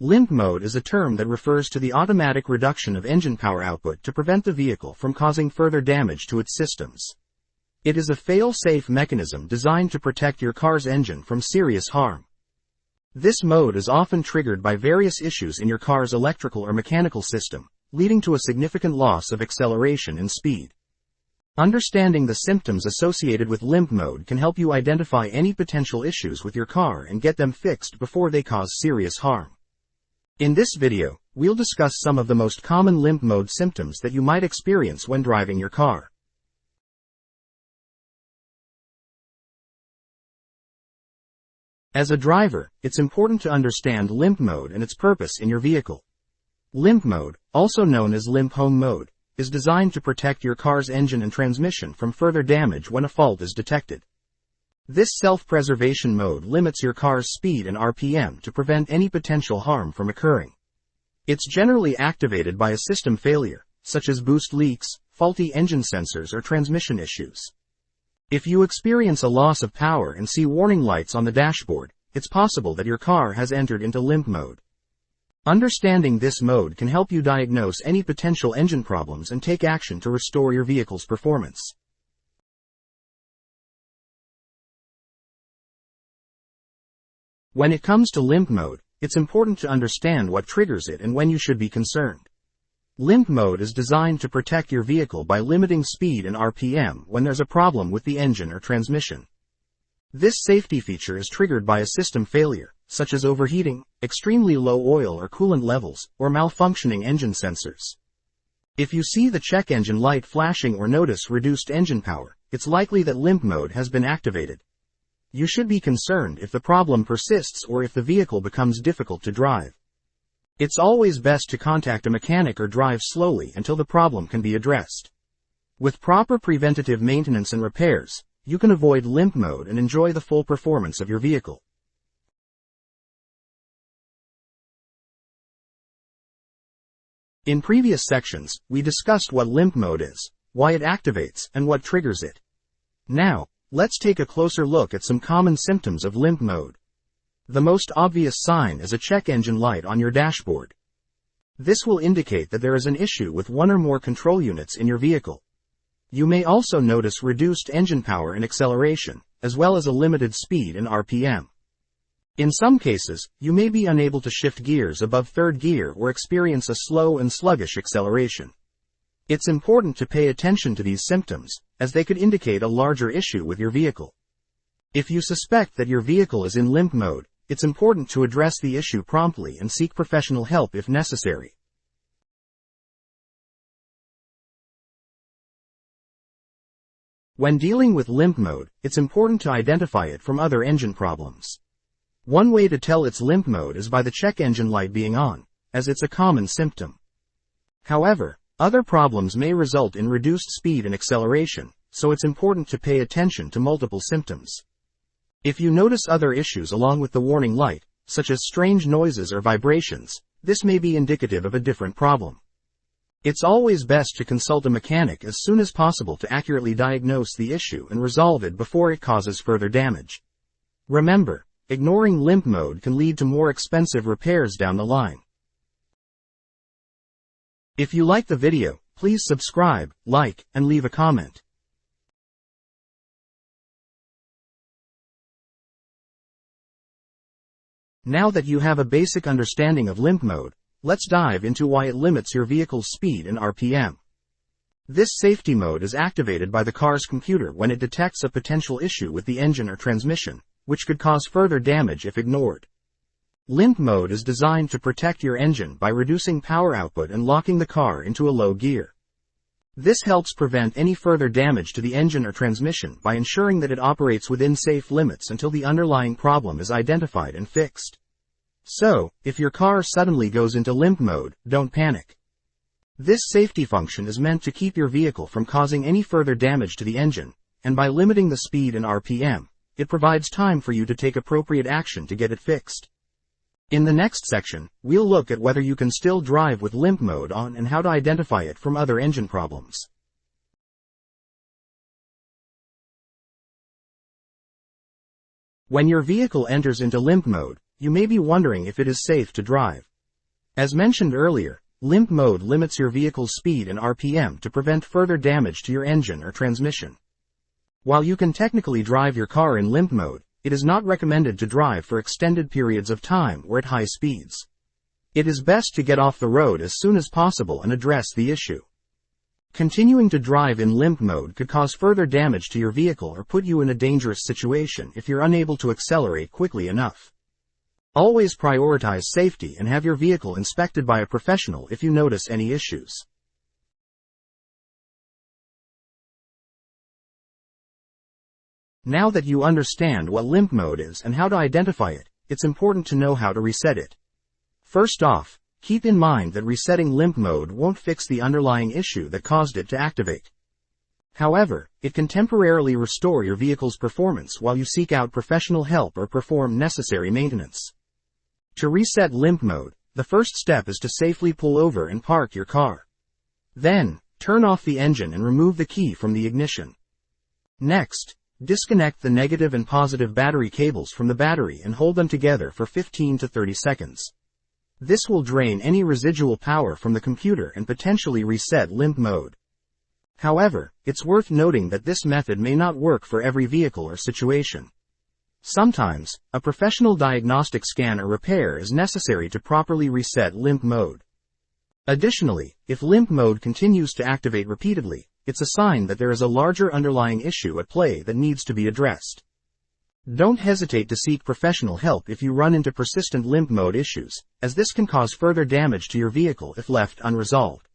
Limp mode is a term that refers to the automatic reduction of engine power output to prevent the vehicle from causing further damage to its systems. It is a fail-safe mechanism designed to protect your car's engine from serious harm. This mode is often triggered by various issues in your car's electrical or mechanical system, leading to a significant loss of acceleration and speed. Understanding the symptoms associated with limp mode can help you identify any potential issues with your car and get them fixed before they cause serious harm. In this video, we'll discuss some of the most common limp mode symptoms that you might experience when driving your car. As a driver, it's important to understand limp mode and its purpose in your vehicle. Limp mode, also known as limp home mode, is designed to protect your car's engine and transmission from further damage when a fault is detected. This self-preservation mode limits your car's speed and RPM to prevent any potential harm from occurring. It's generally activated by a system failure, such as boost leaks, faulty engine sensors or transmission issues. If you experience a loss of power and see warning lights on the dashboard, it's possible that your car has entered into limp mode. Understanding this mode can help you diagnose any potential engine problems and take action to restore your vehicle's performance. When it comes to limp mode, it's important to understand what triggers it and when you should be concerned. Limp mode is designed to protect your vehicle by limiting speed and RPM when there's a problem with the engine or transmission. This safety feature is triggered by a system failure, such as overheating, extremely low oil or coolant levels, or malfunctioning engine sensors. If you see the check engine light flashing or notice reduced engine power, it's likely that limp mode has been activated. You should be concerned if the problem persists or if the vehicle becomes difficult to drive. It's always best to contact a mechanic or drive slowly until the problem can be addressed. With proper preventative maintenance and repairs, you can avoid limp mode and enjoy the full performance of your vehicle. In previous sections, we discussed what limp mode is, why it activates, and what triggers it. Now, let's take a closer look at some common symptoms of limp mode. The most obvious sign is a check engine light on your dashboard. This will indicate that there is an issue with one or more control units in your vehicle. You may also notice reduced engine power and acceleration, as well as a limited speed and RPM. In some cases, you may be unable to shift gears above third gear or experience a slow and sluggish acceleration. It's important to pay attention to these symptoms, as they could indicate a larger issue with your vehicle. If you suspect that your vehicle is in limp mode, it's important to address the issue promptly and seek professional help if necessary. When dealing with limp mode, it's important to identify it from other engine problems. One way to tell it's limp mode is by the check engine light being on, as it's a common symptom. However, other problems may result in reduced speed and acceleration, so it's important to pay attention to multiple symptoms. If you notice other issues along with the warning light, such as strange noises or vibrations, this may be indicative of a different problem. It's always best to consult a mechanic as soon as possible to accurately diagnose the issue and resolve it before it causes further damage. Remember, ignoring limp mode can lead to more expensive repairs down the line. If you like the video, please subscribe, like, and leave a comment. Now that you have a basic understanding of limp mode, let's dive into why it limits your vehicle's speed and RPM. This safety mode is activated by the car's computer when it detects a potential issue with the engine or transmission, which could cause further damage if ignored. Limp mode is designed to protect your engine by reducing power output and locking the car into a low gear. This helps prevent any further damage to the engine or transmission by ensuring that it operates within safe limits until the underlying problem is identified and fixed. So, if your car suddenly goes into limp mode, don't panic. This safety function is meant to keep your vehicle from causing any further damage to the engine, and by limiting the speed and RPM, it provides time for you to take appropriate action to get it fixed. In the next section, we'll look at whether you can still drive with limp mode on and how to identify it from other engine problems. When your vehicle enters into limp mode, you may be wondering if it is safe to drive. As mentioned earlier, Limp Mode limits your vehicle's speed and RPM to prevent further damage to your engine or transmission. While you can technically drive your car in Limp Mode, it is not recommended to drive for extended periods of time or at high speeds. It is best to get off the road as soon as possible and address the issue. Continuing to drive in Limp Mode could cause further damage to your vehicle or put you in a dangerous situation if you're unable to accelerate quickly enough. Always prioritize safety and have your vehicle inspected by a professional if you notice any issues. Now that you understand what Limp Mode is and how to identify it, it's important to know how to reset it. First off, keep in mind that resetting Limp Mode won't fix the underlying issue that caused it to activate. However, it can temporarily restore your vehicle's performance while you seek out professional help or perform necessary maintenance. To reset Limp Mode, the first step is to safely pull over and park your car. Then, turn off the engine and remove the key from the ignition. Next, disconnect the negative and positive battery cables from the battery and hold them together for 15 to 30 seconds. This will drain any residual power from the computer and potentially reset Limp Mode. However, it's worth noting that this method may not work for every vehicle or situation. Sometimes, a professional diagnostic scan or repair is necessary to properly reset Limp Mode. Additionally, if Limp Mode continues to activate repeatedly, it's a sign that there is a larger underlying issue at play that needs to be addressed. Don't hesitate to seek professional help if you run into persistent Limp Mode issues, as this can cause further damage to your vehicle if left unresolved.